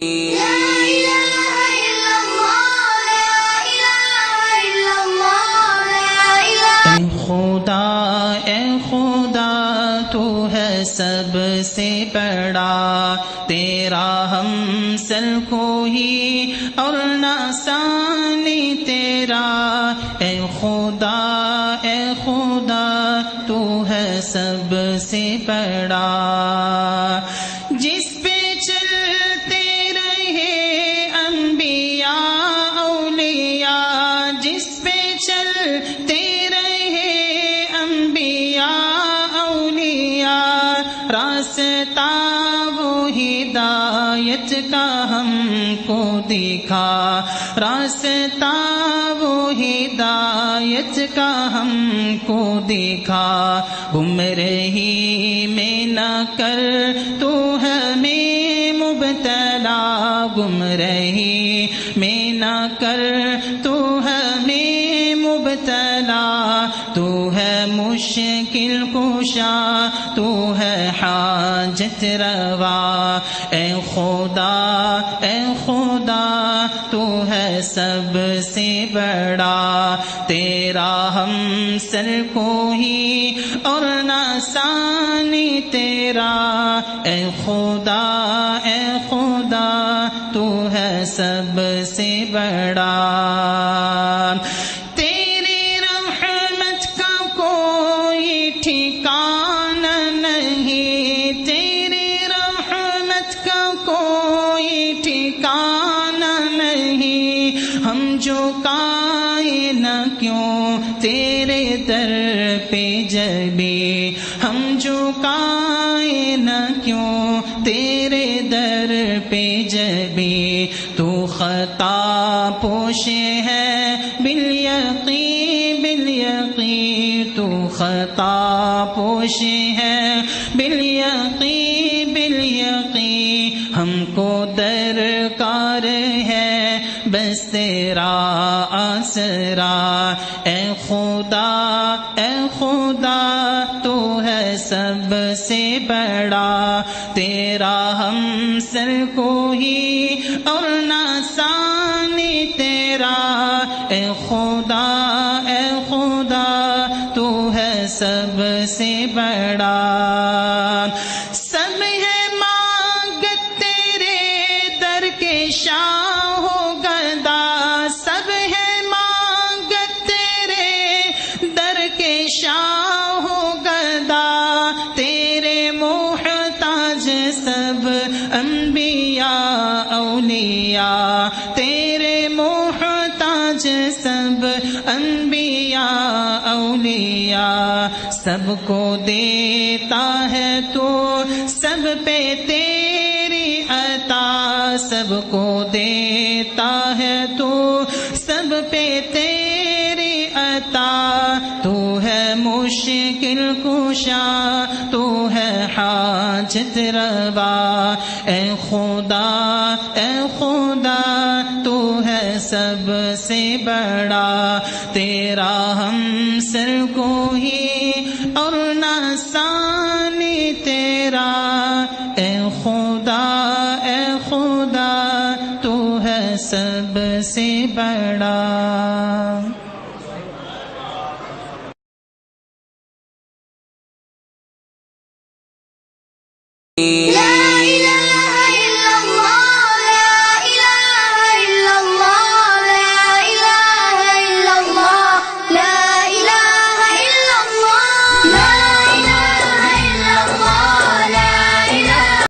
لا إله إلا الله لا إله إلا الله لا إله اے خدا تو ہے سب سے بڑا، تیرا ہم سر کوئی اور نہ ثانی تیرا۔ اے خدا تو ہے سب سے بڑا، جس پہ چلتے رہے انبیاء اولیاء، جس پہ چلتے رہے انبیاء اولیاء، راستہ وہ ہدایت کا ہم کو دکھا، راستہ وہ ہدایت کا ہم کو دکھا۔ گمراہی میں نہ کر تو ہمیں مبتلا، گمراہی میں نہ کر تو ہمیں مبتلا۔ تو ہے مشکل کشا، تو ہے حاجت روا۔ اے خدا تو ہے سب سے بڑا، تیرا ہم سر کوئی اور نہ ثانی تیرا۔ اے خدا تو ہے سب سے بڑا، تیری رحمت کا کوئی ٹھکانہ نہیں، تیری رحمت کا کوئی ٹھکانہ نہیں۔ ہم جو کائیں نہ کیوں تیرے در پہ جبیں، ہم جو کائیں نہ کیوں تیرے در پہ جبیں، تو خطا پوش ہے بالیقین بالیقین، تو خطا پوش ہے بالیقین بالیقین۔ ہم کو درکار ہے بس تیرا آسرا۔ اے خدا تو ہے سب سے بڑا، تیرا ہم سر کوئی اور نہ ثانی تیرا۔ اے خدا تو ہے سب سے بڑا، سب ہے مانگت تیرے در کے شاہ و گدا، سب ہے مانگت تیرے در کے شاہ و گدا۔ تیرے محتاج سب انبیاء اولیاء، تیرے محتاج سب انبیاء اولیاء۔ سب کو دیتا ہے تو سب پہ تیری عطا، سب کو دیتا ہے تو سب پہ تیری عطا۔ تو ہے مشکل کشا، تو ہے حاجت روا۔ اے خدا تو ہے سب سے بڑا، تیرا ہم سر کوئی اور نہ ثانی تیرا۔ اے خدا تو ہے سب سے بڑا۔